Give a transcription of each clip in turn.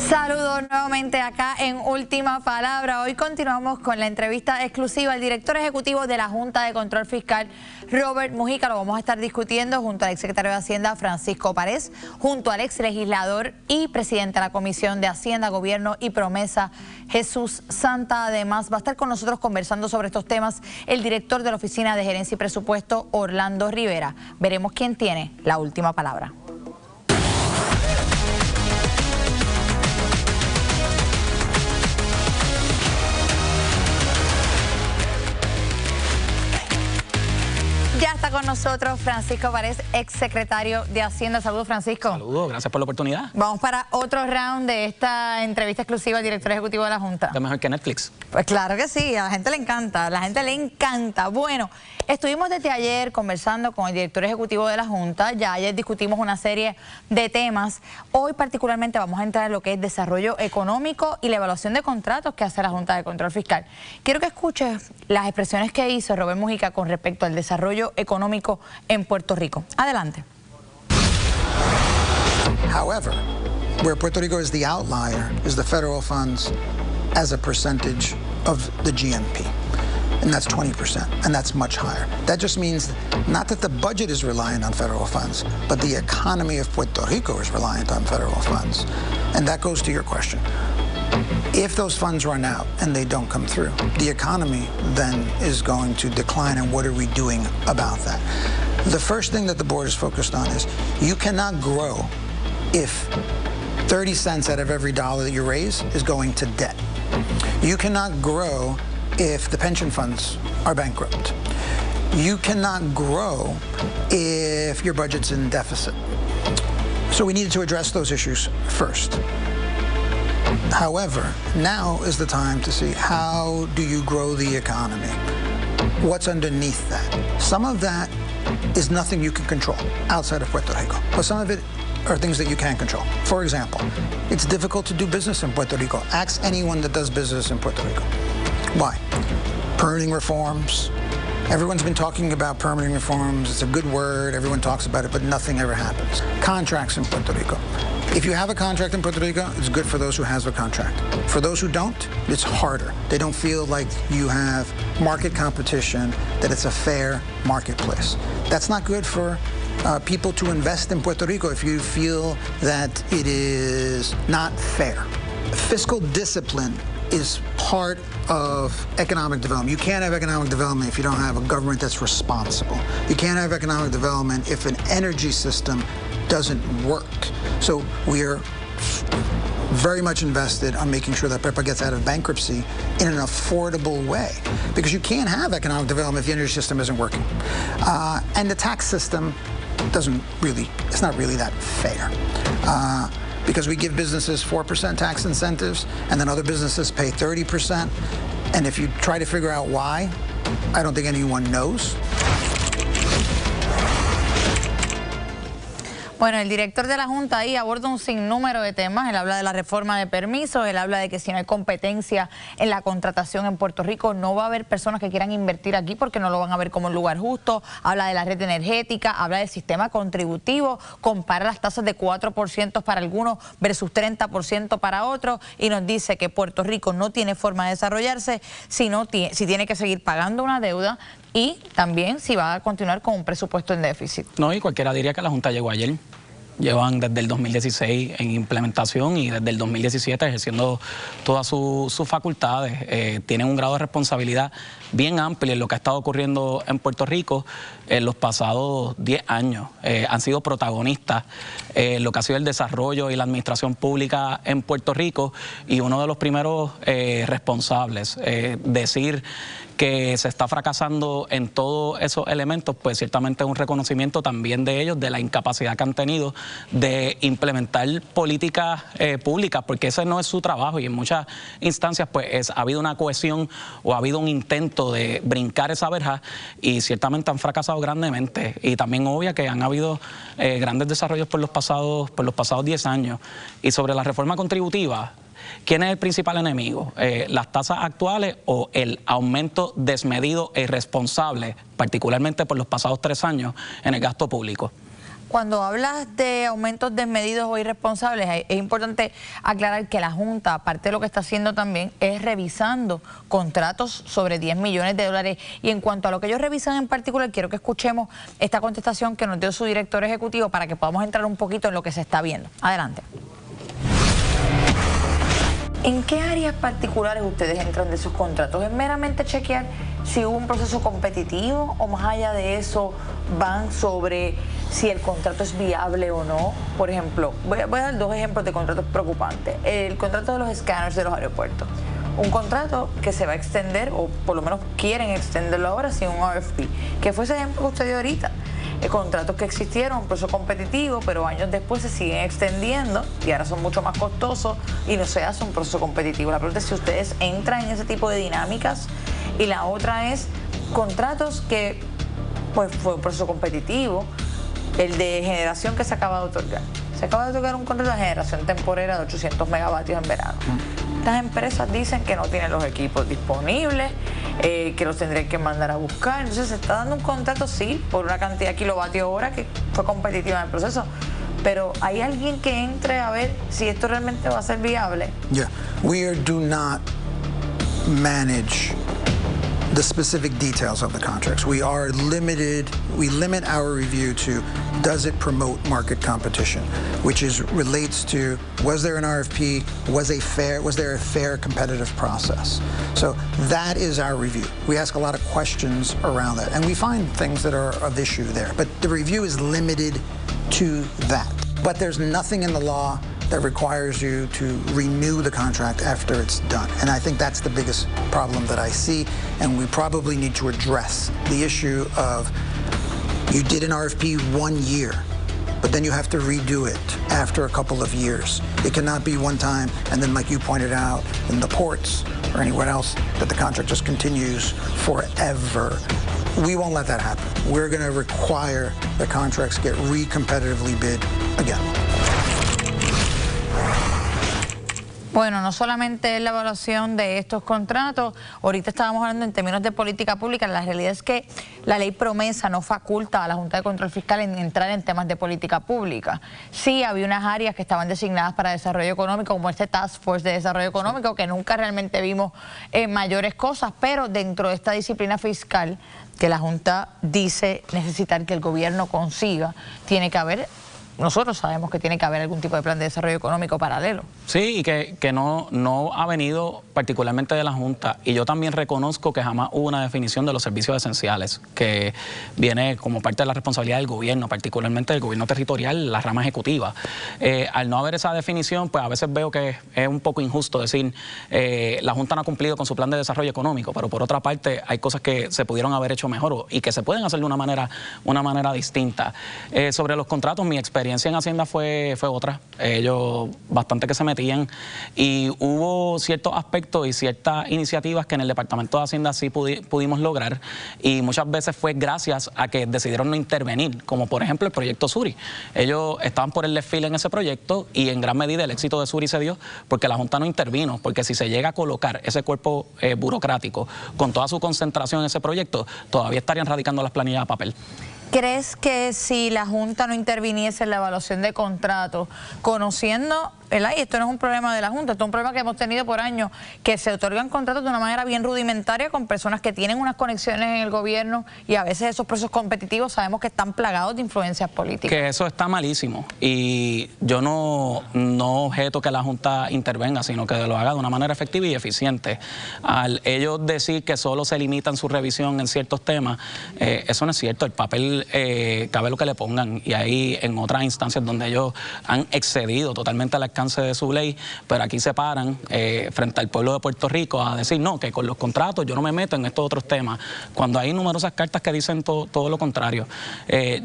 Saludos nuevamente acá en Última Palabra. Hoy continuamos con la entrevista exclusiva al director ejecutivo de la Junta de Control Fiscal, Robert Mujica. Lo vamos a estar discutiendo junto al exsecretario de Hacienda, Francisco Párez, junto al exlegislador y presidente de la Comisión de Hacienda, Gobierno y Promesa, Jesús Santa. Además, va a estar con nosotros conversando sobre estos temas el director de la Oficina de Gerencia y Presupuesto, Orlando Rivera. Veremos quién tiene la última palabra. Ya está con nosotros Francisco Párez, exsecretario de Hacienda. Saludos, Francisco. Saludos, gracias por la oportunidad. Vamos para otro round de esta entrevista exclusiva al director ejecutivo de la Junta. ¿Está mejor que Netflix? Pues claro que sí, a la gente le encanta, Bueno, estuvimos desde ayer conversando con el director ejecutivo de la Junta. Ya ayer discutimos una serie de temas. Hoy particularmente vamos a entrar en lo que es desarrollo económico y la evaluación de contratos que hace la Junta de Control Fiscal. Quiero que escuches las expresiones que hizo Robert Mujica con respecto al desarrollo económico en Puerto Rico. Adelante. However, where Puerto Rico is the outlier is the federal funds as a percentage of the GNP. And that's 20%, and that's much higher. That just means not that the budget is reliant on federal funds, but the economy of Puerto Rico is reliant on federal funds. And that goes to your question. If those funds run out and they don't come through, the economy then is going to decline, and what are we doing about that? The first thing that the board is focused on is you cannot grow if 30 cents out of every dollar that you raise is going to debt. You cannot grow if the pension funds are bankrupt. You cannot grow if your budget's in deficit. So we needed to address those issues first. However, now is the time to see how do you grow the economy? What's underneath that? Some of that is nothing you can control outside of Puerto Rico, but some of it are things that you can control. For example, it's difficult to do business in Puerto Rico. Ask anyone that does business in Puerto Rico. Why? Permitting reforms. Everyone's been talking about permitting reforms. It's a good word. Everyone talks about it, but nothing ever happens. Contracts in Puerto Rico. If you have a contract in Puerto Rico, it's good for those who have a contract. For those who don't, it's harder. They don't feel like you have market competition, that it's a fair marketplace. That's not good for people to invest in Puerto Rico if you feel that it is not fair. Fiscal discipline is part of economic development. You can't have economic development if you don't have a government that's responsible. You can't have economic development if an energy system doesn't work. So we are very much invested on making sure that PREPA gets out of bankruptcy in an affordable way, because you can't have economic development if the energy system isn't working. And the tax system it's not really that fair. Because we give businesses 4% tax incentives, and then other businesses pay 30%. And if you try to figure out why, I don't think anyone knows. Bueno, el director de la Junta ahí aborda un sinnúmero de temas. Él habla de la reforma de permisos, él habla de que si no hay competencia en la contratación en Puerto Rico, no va a haber personas que quieran invertir aquí porque no lo van a ver como un lugar justo. Habla de la red energética, habla del sistema contributivo, compara las tasas de 4% para algunos versus 30% para otros, y nos dice que Puerto Rico no tiene forma de desarrollarse si tiene que seguir pagando una deuda, y también si va a continuar con un presupuesto en déficit. No, y cualquiera diría que la Junta llegó ayer. Llevan desde el 2016 en implementación y desde el 2017 ejerciendo todas sus facultades. Tienen un grado de responsabilidad bien amplio en lo que ha estado ocurriendo en Puerto Rico en los pasados 10 años. Han sido protagonistas en lo que ha sido el desarrollo y la administración pública en Puerto Rico, y uno de los primeros responsables. Decir que se está fracasando en todos esos elementos, pues ciertamente es un reconocimiento también de ellos, de la incapacidad que han tenido de implementar políticas públicas, porque ese no es su trabajo, y en muchas instancias pues ha habido una cohesión o ha habido un intento de brincar esa verja, y ciertamente han fracasado grandemente. Y también obvia que han habido grandes desarrollos por los pasados 10 años. Y sobre la reforma contributiva, ¿quién es el principal enemigo? ¿Las tasas actuales o el aumento desmedido e irresponsable, particularmente por los pasados 3 años, en el gasto público? Cuando hablas de aumentos desmedidos o irresponsables, es importante aclarar que la Junta, aparte de lo que está haciendo también, es revisando contratos sobre 10 millones de dólares. Y en cuanto a lo que ellos revisan en particular, quiero que escuchemos esta contestación que nos dio su director ejecutivo para que podamos entrar un poquito en lo que se está viendo. Adelante. ¿En qué áreas particulares ustedes entran de sus contratos? ¿Es meramente chequear si hubo un proceso competitivo o más allá de eso van sobre si el contrato es viable o no? Por ejemplo, voy a dar dos ejemplos de contratos preocupantes. El contrato de los escáneres de los aeropuertos. Un contrato que se va a extender, o por lo menos quieren extenderlo ahora sin un RFP, que fue ese ejemplo que usted dio ahorita. Contratos que existieron, un proceso competitivo, pero años después se siguen extendiendo y ahora son mucho más costosos y no se hace un proceso competitivo. La pregunta es si ustedes entran en ese tipo de dinámicas. Y la otra es contratos que pues fue un proceso competitivo, el de generación que se acaba de otorgar. Se acaba de otorgar un contrato de generación temporera de 800 megavatios en verano. Estas empresas dicen que no tienen los equipos disponibles, que los tendrían que mandar a buscar. Entonces se está dando un contrato, sí, por una cantidad de kilovatios hora que fue competitiva en el proceso. Pero ¿hay alguien que entre a ver si esto realmente va a ser viable? Yeah, do not manage the specific details of the contracts. We limit our review to does it promote market competition, which relates to was there an RFP, was there a fair competitive process. So that is our review. We ask a lot of questions around that and we find things that are of issue there, but the review is limited to that. But there's nothing in the law that requires you to renew the contract after it's done. And I think that's the biggest problem that I see, and we probably need to address the issue of you did an RFP 1 year, but then you have to redo it after a couple of years. It cannot be one time, and then like you pointed out, in the ports or anywhere else, that the contract just continues forever. We won't let that happen. We're gonna require the contracts get re-competitively bid again. Bueno, no solamente es la evaluación de estos contratos, ahorita estábamos hablando en términos de política pública, la realidad es que la ley promesa no faculta a la Junta de Control Fiscal en entrar en temas de política pública. Sí, había unas áreas que estaban designadas para desarrollo económico, como este Task Force de Desarrollo Económico, que nunca realmente vimos mayores cosas, pero dentro de esta disciplina fiscal que la Junta dice necesitar que el gobierno consiga, tiene que haber... Nosotros sabemos que tiene que haber algún tipo de plan de desarrollo económico paralelo. Sí, y que no ha venido particularmente de la Junta. Y yo también reconozco que jamás hubo una definición de los servicios esenciales, que viene como parte de la responsabilidad del gobierno, particularmente del gobierno territorial, la rama ejecutiva. Al no haber esa definición, pues a veces veo que es un poco injusto decir la Junta no ha cumplido con su plan de desarrollo económico, pero por otra parte hay cosas que se pudieron haber hecho mejor y que se pueden hacer de una manera distinta. Sobre los contratos, mi experiencia en Hacienda fue otra. Ellos bastante que se metían y hubo ciertos aspectos y ciertas iniciativas que en el Departamento de Hacienda sí pudimos lograr, y muchas veces fue gracias a que decidieron no intervenir, como por ejemplo el proyecto Suri. Ellos estaban por el desfile en ese proyecto y en gran medida el éxito de Suri se dio porque la Junta no intervino, porque si se llega a colocar ese cuerpo burocrático con toda su concentración en ese proyecto, todavía estarían radicando las planillas a papel. ¿Crees que si la Junta no interviniese en la evaluación de contratos, conociendo, ¿verdad? Y esto no es un problema de la Junta, esto es un problema que hemos tenido por años, que se otorgan contratos de una manera bien rudimentaria con personas que tienen unas conexiones en el gobierno y a veces esos procesos competitivos sabemos que están plagados de influencias políticas? Que eso está malísimo y yo no objeto que la Junta intervenga, sino que lo haga de una manera efectiva y eficiente. Al ellos decir que solo se limitan su revisión en ciertos temas, eso no es cierto. El papel cabe lo que le pongan, y ahí en otras instancias donde ellos han excedido totalmente el alcance de su ley, pero aquí se paran frente al pueblo de Puerto Rico a decir no, que con los contratos yo no me meto en estos otros temas, cuando hay numerosas cartas que dicen todo lo contrario.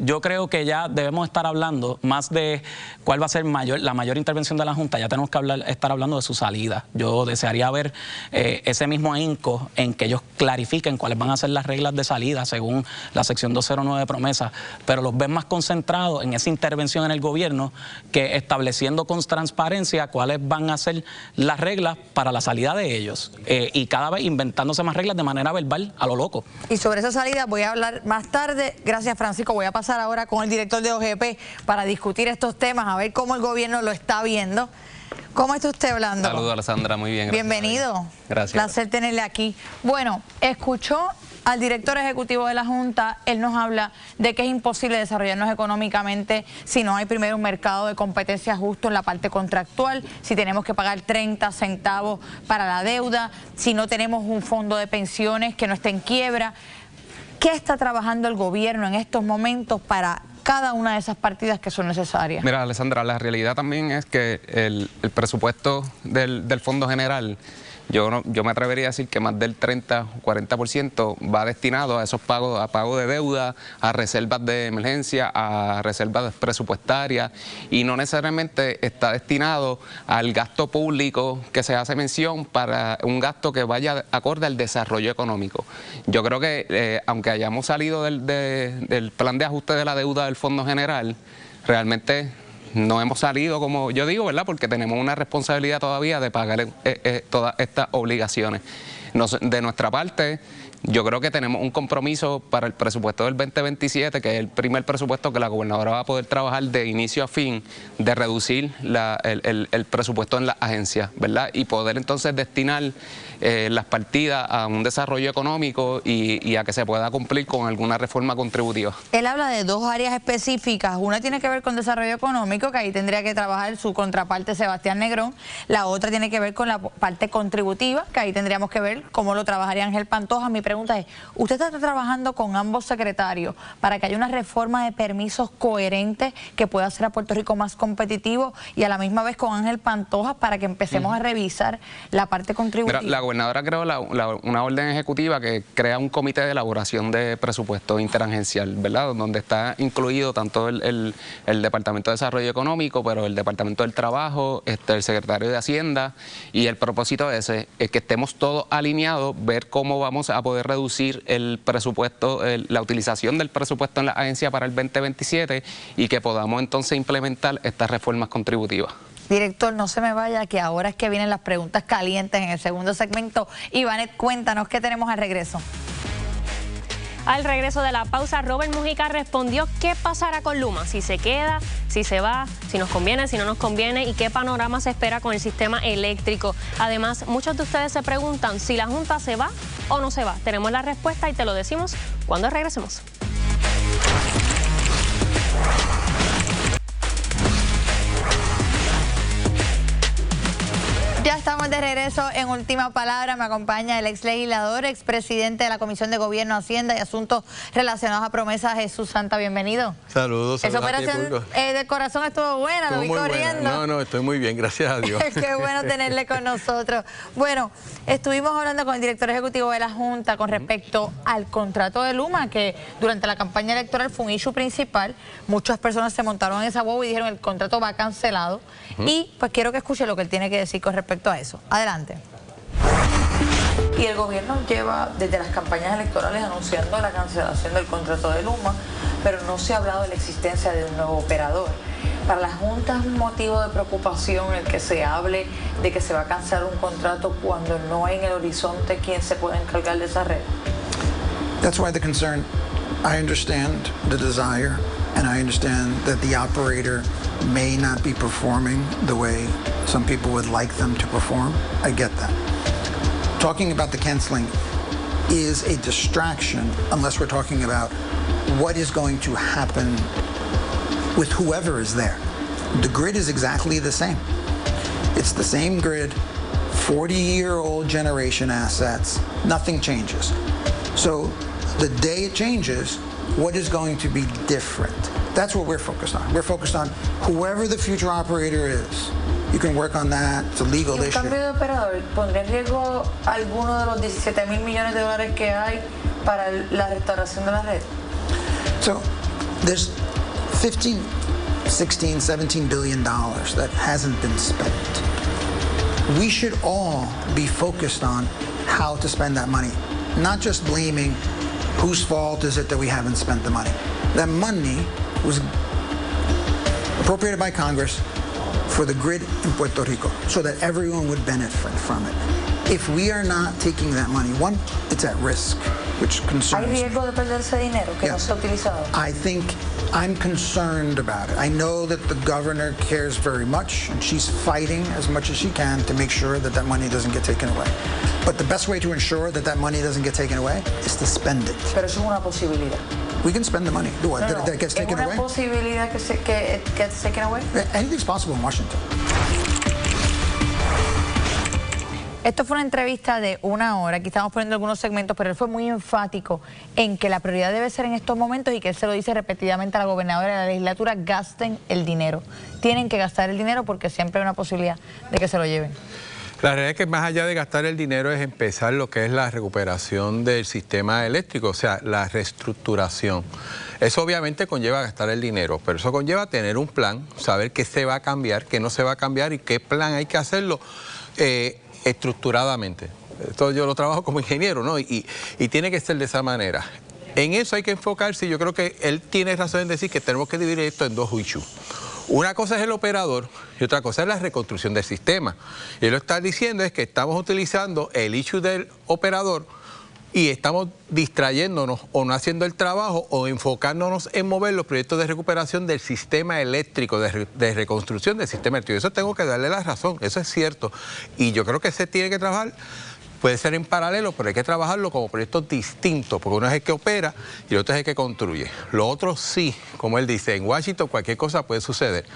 Yo creo que ya debemos estar hablando más de cuál va a ser la mayor intervención de la Junta. Ya tenemos que estar hablando de su salida. Yo desearía ver ese mismo ahínco en que ellos clarifiquen cuáles van a ser las reglas de salida según la sección 209 de promesa, pero los ven más concentrados en esa intervención en el gobierno que estableciendo con transparencia transparencia cuáles van a ser las reglas para la salida de ellos, y cada vez inventándose más reglas de manera verbal a lo loco. Y sobre esa salida voy a hablar más tarde. Gracias, Francisco. Voy a pasar ahora con el director de OGP para discutir estos temas, a ver cómo el gobierno lo está viendo. ¿Cómo está usted hablando? Saludos, Alessandra, muy bien. Bienvenido. Gracias. Placer tenerle aquí. Bueno, escuchó al director ejecutivo de la Junta. Él nos habla de que es imposible desarrollarnos económicamente si no hay primero un mercado de competencia justo en la parte contractual, si tenemos que pagar 30 centavos para la deuda, si no tenemos un fondo de pensiones que no esté en quiebra. ¿Qué está trabajando el gobierno en estos momentos para cada una de esas partidas que son necesarias? Mira, Alessandra, la realidad también es que el presupuesto del Fondo General, yo me atrevería a decir que más del 30 o 40% va destinado a esos pagos, a pago de deuda, a reservas de emergencia, a reservas presupuestarias, y no necesariamente está destinado al gasto público que se hace mención para un gasto que vaya acorde al desarrollo económico. Yo creo que aunque hayamos salido del plan de ajuste de la deuda del Fondo General, realmente no hemos salido, como yo digo, ¿verdad? Porque tenemos una responsabilidad todavía de pagar todas estas obligaciones. De nuestra parte, yo creo que tenemos un compromiso para el presupuesto del 2027, que es el primer presupuesto que la gobernadora va a poder trabajar de inicio a fin, de reducir el presupuesto en las agencias, ¿verdad? Y poder entonces destinar las partidas a un desarrollo económico y a que se pueda cumplir con alguna reforma contributiva. Él habla de dos áreas específicas. Una tiene que ver con desarrollo económico, que ahí tendría que trabajar su contraparte Sebastián Negrón. La otra tiene que ver con la parte contributiva, que ahí tendríamos que ver cómo lo trabajaría Ángel Pantoja. Mi pregunta es, ¿usted está trabajando con ambos secretarios para que haya una reforma de permisos coherente que pueda hacer a Puerto Rico más competitivo, y a la misma vez con Ángel Pantoja para que empecemos a revisar la parte contributiva? Mira, la gobernadora creó una orden ejecutiva que crea un comité de elaboración de presupuesto interagencial, ¿verdad? Donde está incluido tanto el Departamento de Desarrollo Económico, pero el Departamento del Trabajo, el Secretario de Hacienda, y el propósito ese es que estemos todos alineados, ver cómo vamos a poder reducir el presupuesto, la utilización del presupuesto en la agencia para el 2027, y que podamos entonces implementar estas reformas contributivas. Director, no se me vaya, que ahora es que vienen las preguntas calientes en el segundo segmento. Ivanet, cuéntanos qué tenemos al regreso. Al regreso de la pausa, Robert Mujica respondió qué pasará con Luma, si se queda, si se va, si nos conviene, si no nos conviene, y qué panorama se espera con el sistema eléctrico. Además, muchos de ustedes se preguntan si la Junta se va o no se va. Tenemos la respuesta y te lo decimos cuando regresemos. Ya estamos de regreso en Última Palabra. Me acompaña el ex legislador, expresidente de la Comisión de Gobierno, Hacienda y Asuntos Relacionados a Promesa, Jesús Santa. Bienvenido. Saludos. Esa operación del corazón estuvo buena, lo vi corriendo. No, estoy muy bien, gracias a Dios. Qué bueno tenerle con nosotros. Bueno, estuvimos hablando con el director ejecutivo de la Junta con respecto al contrato de Luma, que durante la campaña electoral fue un issue principal. Muchas personas se montaron en esa boba y dijeron el contrato va cancelado. Y pues quiero que escuche lo que él tiene que decir con respecto a eso. Adelante. Y el gobierno lleva desde las campañas electorales anunciando la cancelación del contrato de Luma, pero no se ha hablado de la existencia de un nuevo operador. Para la Junta es un motivo de preocupación el que se hable de que se va a cancelar un contrato cuando no hay en el horizonte quien se pueda encargar de esa red. That's why the concern. I understand the desire, and I understand that the operator may not be performing the way some people would like them to perform. I get that. Talking about the canceling is a distraction unless we're talking about what is going to happen with whoever is there. The grid is exactly the same. It's the same grid, 40-year-old generation assets, nothing changes. So the day it changes, what is going to be different? That's what we're focused on. We're focused on whoever the future operator is. You can work on that. It's a legal issue. ¿Un cambio de operador pondría en riesgo alguno de los 17,000 millones de dólares que hay para la restauración de la red? So there's 15, 16, 17 billion dollars that hasn't been spent. We should all be focused on how to spend that money, not just blaming whose fault is it that we haven't spent the money. That money was appropriated by Congress for for the grid in Puerto Rico so that everyone would benefit from it. If we are not taking that money, one, it's at risk, which concerns me. ¿Hay riesgo de perderse dinero que no se ha utilizado? I think I'm concerned about it. I know that the governor cares very much, and she's fighting as much as she can to make sure that that money doesn't get taken away. But the best way to ensure that that money doesn't get taken away is to spend it. Pero eso es una posibilidad. We can spend the money. What, that gets taken away? ¿Es una posibilidad que gets taken away? Anything's possible in Washington. Esto fue una entrevista de 1 hora, aquí estamos poniendo algunos segmentos, pero él fue muy enfático en que la prioridad debe ser en estos momentos y que él se lo dice repetidamente a la gobernadora de la legislatura: gasten el dinero. Tienen que gastar el dinero porque siempre hay una posibilidad de que se lo lleven. La realidad es que más allá de gastar el dinero es empezar lo que es la recuperación del sistema eléctrico, o sea, la reestructuración. Eso obviamente conlleva gastar el dinero, pero eso conlleva tener un plan, saber qué se va a cambiar, qué no se va a cambiar y qué plan hay que hacerlo estructuradamente. Esto yo lo trabajo como ingeniero, ¿no? Y tiene que ser de esa manera. En eso hay que enfocarse y yo creo que él tiene razón en decir que tenemos que dividir esto en 2 issues. Una cosa es el operador y otra cosa es la reconstrucción del sistema. Y él lo está diciendo es que estamos utilizando el issue del operador y estamos distrayéndonos o no haciendo el trabajo o enfocándonos en mover los proyectos de recuperación del sistema eléctrico, de reconstrucción del sistema eléctrico. Eso tengo que darle la razón, eso es cierto. Y yo creo que se tiene que trabajar, puede ser en paralelo, pero hay que trabajarlo como proyectos distintos, porque uno es el que opera y el otro es el que construye. Lo otro sí, como él dice, en Washington cualquier cosa puede suceder.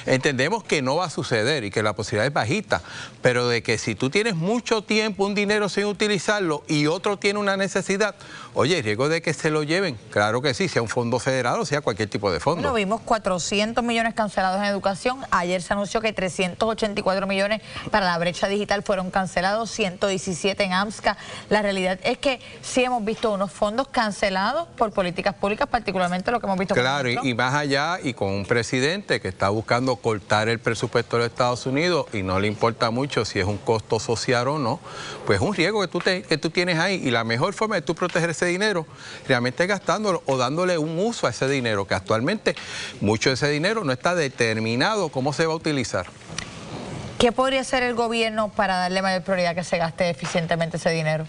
Entendemos que no va a suceder y que la posibilidad es bajita, pero de que si tú tienes mucho tiempo, un dinero sin utilizarlo y otro tiene una necesidad, oye, el riesgo de que se lo lleven, claro que sí, sea un fondo federal o sea cualquier tipo de fondo. Bueno, vimos 400 millones cancelados en educación. Ayer se anunció que 384 millones para la brecha digital fueron cancelados, 117 en AMSCA. La realidad es que sí hemos visto unos fondos cancelados por políticas públicas, particularmente lo que hemos visto. Claro, y más allá, y con un presidente que está buscando cortar el presupuesto de los Estados Unidos y no le importa mucho si es un costo social o no, pues es un riesgo que tú tienes ahí, y la mejor forma de tú proteger ese dinero realmente es gastándolo o dándole un uso a ese dinero, que actualmente mucho de ese dinero no está determinado cómo se va a utilizar. ¿Qué podría hacer el gobierno para darle mayor prioridad que se gaste eficientemente ese dinero?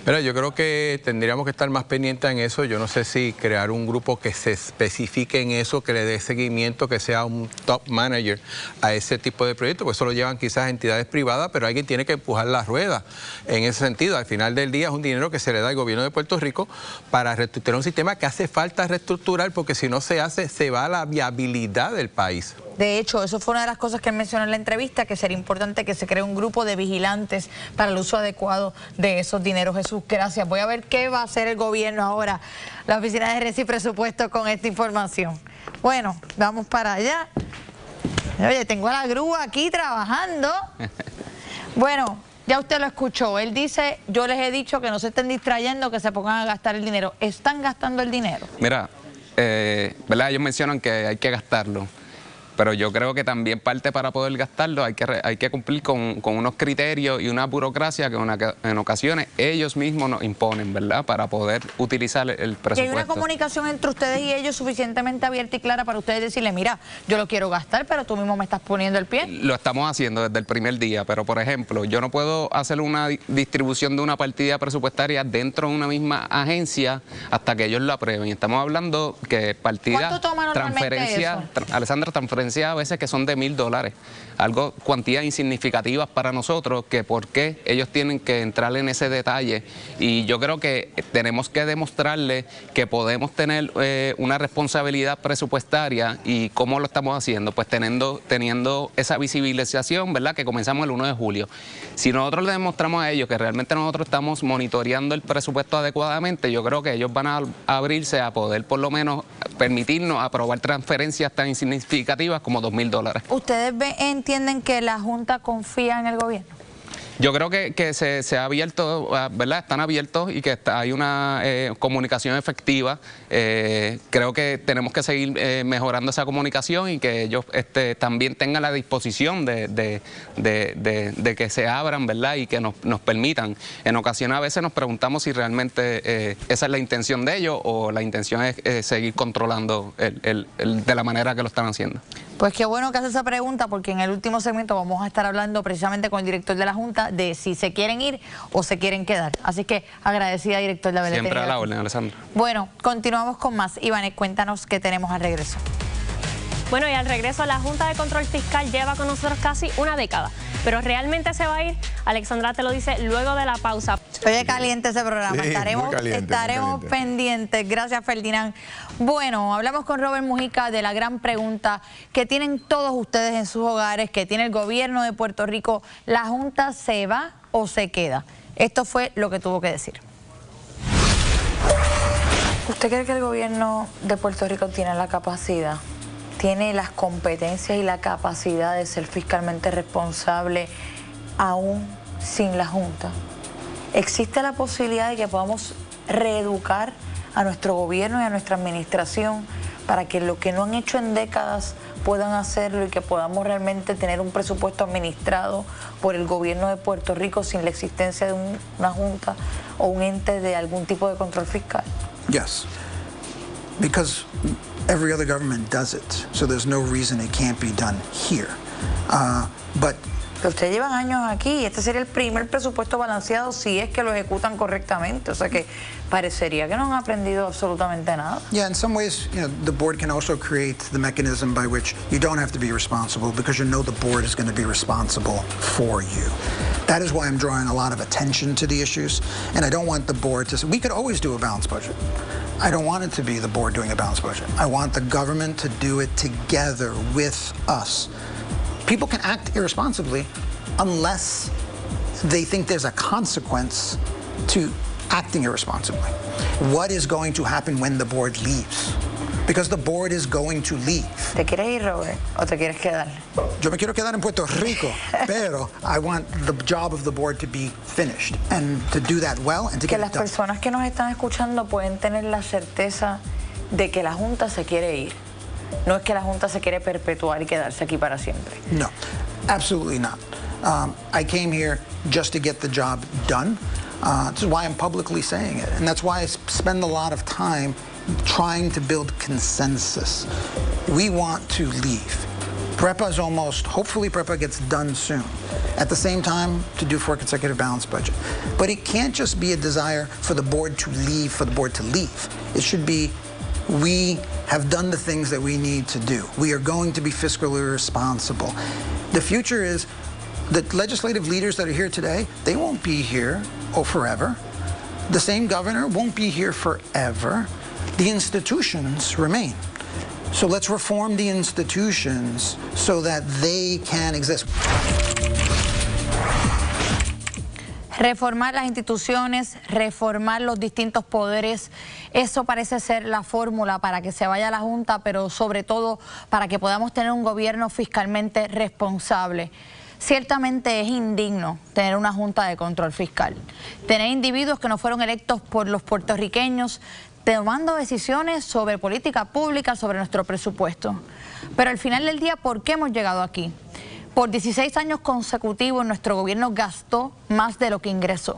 Mira, yo creo que tendríamos que estar más pendientes en eso. Yo no sé si crear un grupo que se especifique en eso, que le dé seguimiento, que sea un top manager a ese tipo de proyectos, porque eso lo llevan quizás entidades privadas, pero alguien tiene que empujar la rueda en ese sentido. Al final del día es un dinero que se le da al gobierno de Puerto Rico para reestructurar un sistema que hace falta reestructurar, porque si no se hace, se va a la viabilidad del país. De hecho, eso fue una de las cosas que él mencionó en la entrevista, que sería importante que se cree un grupo de vigilantes para el uso adecuado de esos dineros. Jesús, gracias. Voy a ver qué va a hacer el gobierno ahora, la Oficina de Gerencia y Presupuesto, con esta información. Bueno, vamos para allá. Oye, tengo a la grúa aquí trabajando. Bueno, ya usted lo escuchó. Él dice, yo les he dicho que no se estén distrayendo, que se pongan a gastar el dinero. ¿Están gastando el dinero? Mira, ¿verdad? Ellos mencionan que hay que gastarlo. Pero yo creo que también parte para poder gastarlo hay que cumplir con unos criterios y una burocracia que en ocasiones ellos mismos nos imponen, ¿verdad? Para poder utilizar el presupuesto. ¿Y hay una comunicación entre ustedes y ellos suficientemente abierta y clara para ustedes decirle, mira, yo lo quiero gastar, pero tú mismo me estás poniendo el pie? Lo estamos haciendo desde el primer día, pero por ejemplo, yo no puedo hacer una distribución de una partida presupuestaria dentro de una misma agencia hasta que ellos lo aprueben. Y estamos hablando que partida, ¿cuánto toma normalmente eso? Alessandra, transferencia a veces que son de $1000, algo, cuantías insignificativas para nosotros, que por qué ellos tienen que entrar en ese detalle. Y yo creo que tenemos que demostrarles que podemos tener una responsabilidad presupuestaria. ¿Y cómo lo estamos haciendo? Pues teniendo esa visibilización, ¿verdad? Que comenzamos el 1 de julio. Si nosotros le demostramos a ellos que realmente nosotros estamos monitoreando el presupuesto adecuadamente, yo creo que ellos van a abrirse a poder por lo menos permitirnos aprobar transferencias tan insignificativas como $2000. ¿Ustedes entienden que la Junta confía en el gobierno? Yo creo que se ha abierto, ¿verdad? Están abiertos y que hay una comunicación efectiva. Creo que tenemos que seguir mejorando esa comunicación y que ellos también tengan la disposición de que se abran, ¿verdad? Y que nos permitan. En ocasiones a veces nos preguntamos si realmente esa es la intención de ellos o la intención es seguir controlando de la manera que lo están haciendo. Pues qué bueno que hace esa pregunta, porque en el último segmento vamos a estar hablando precisamente con el director de la Junta de si se quieren ir o se quieren quedar. Así que agradecida, director, de haberle Siempre tenido a la aquí. orden, Alessandra. Bueno, continuamos con más. Ivane, cuéntanos qué tenemos al regreso. Bueno, y al regreso, la Junta de Control Fiscal lleva con nosotros casi una década. ¿Pero realmente se va a ir? Alexandra te lo dice luego de la pausa. Oye, caliente ese programa. Sí, estaremos muy caliente. pendientes. Gracias, Ferdinand. Bueno, hablamos con Robert Mujica de la gran pregunta que tienen todos ustedes en sus hogares, que tiene el gobierno de Puerto Rico. ¿La Junta se va o se queda? Esto fue lo que tuvo que decir. ¿Usted cree que el gobierno de Puerto Rico tiene la capacidad, tiene las competencias y la capacidad de ser fiscalmente responsable aún sin la Junta? ¿Existe la posibilidad de que podamos reeducar a nuestro gobierno y a nuestra administración para que lo que no han hecho en décadas puedan hacerlo y que podamos realmente tener un presupuesto administrado por el gobierno de Puerto Rico sin la existencia de una Junta o un ente de algún tipo de control fiscal? Yes, because every other government does it, so there's no reason it can't be done here. But ustedes llevan años aquí y este sería el primer presupuesto balanceado si es que lo ejecutan correctamente. O sea que parecería que no han aprendido absolutamente nada. yeah, in some ways, the board can also create the mechanism by which you don't have to be responsible because you know the board is going to be responsible for you. That is why I'm drawing a lot of attention to the issues, and I don't want the board to say, we could always do a balanced budget. I don't want it to be the board doing a balanced budget. I want the government to do it together with us. People can act irresponsibly unless they think there's a consequence to acting irresponsibly. What is going to happen when the board leaves? Because the board is going to leave. ¿Te quieres ir, Robert, o te quieres quedar? Yo me quiero quedar en Puerto Rico, pero I want the job of the board to be finished and to do that well and to Que get las it done. personas que nos están escuchando pueden tener la certeza de que la Junta se quiere ir. No es que la Junta se quiere perpetuar y quedarse aquí para siempre. No, absolutely not. I came here just to get the job done. This is why I'm publicly saying it. And that's why I spend a lot of time trying to build consensus. We want to leave. PREPA is almost, hopefully PREPA gets done soon. At the same time, to do 4 consecutive balanced budget. But it can't just be a desire for the board to leave, for the board to leave. It should be, we have done the things that we need to do. We are going to be fiscally responsible. The future is, the legislative leaders that are here today, they won't be here forever. The same governor won't be here forever. The institutions remain. So let's reform the institutions so that they can exist. Reformar las instituciones, reformar los distintos poderes, eso parece ser la fórmula para que se vaya la Junta, pero sobre todo para que podamos tener un gobierno fiscalmente responsable. Ciertamente es indigno tener una Junta de Control Fiscal, tener individuos que no fueron electos por los puertorriqueños tomando decisiones sobre política pública, sobre nuestro presupuesto. Pero al final del día, ¿por qué hemos llegado aquí? Por 16 años consecutivos nuestro gobierno gastó más de lo que ingresó.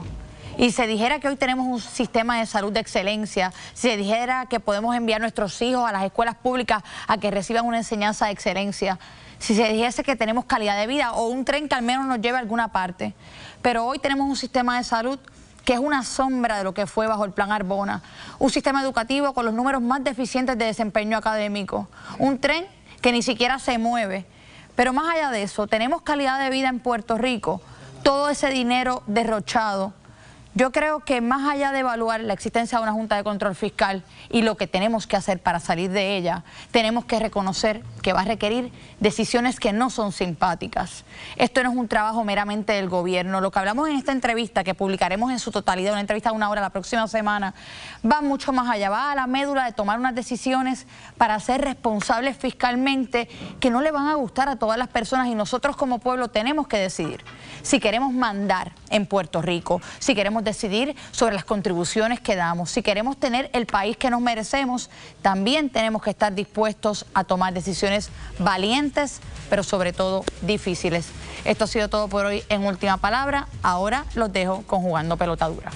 Y se dijera que hoy tenemos un sistema de salud de excelencia, se dijera que podemos enviar a nuestros hijos a las escuelas públicas a que reciban una enseñanza de excelencia, si se dijese que tenemos calidad de vida o un tren que al menos nos lleve a alguna parte. Pero hoy tenemos un sistema de salud que es una sombra de lo que fue bajo el Plan Arbona, un sistema educativo con los números más deficientes de desempeño académico, un tren que ni siquiera se mueve. Pero más allá de eso, tenemos calidad de vida en Puerto Rico, todo ese dinero derrochado Yo creo que más allá de evaluar la existencia de una Junta de Control Fiscal y lo que tenemos que hacer para salir de ella, tenemos que reconocer que va a requerir decisiones que no son simpáticas. Esto no es un trabajo meramente del gobierno. Lo que hablamos en esta entrevista, que publicaremos en su totalidad, una entrevista de 1 hora la próxima semana, va mucho más allá, va a la médula de tomar unas decisiones para ser responsables fiscalmente que no le van a gustar a todas las personas, y nosotros como pueblo tenemos que decidir si queremos mandar en Puerto Rico, si queremos decidir sobre las contribuciones que damos, si queremos tener el país que nos merecemos. También tenemos que estar dispuestos a tomar decisiones valientes, pero sobre todo difíciles. Esto ha sido todo por hoy en Última Palabra. Ahora los dejo con Jugando Pelota Dura.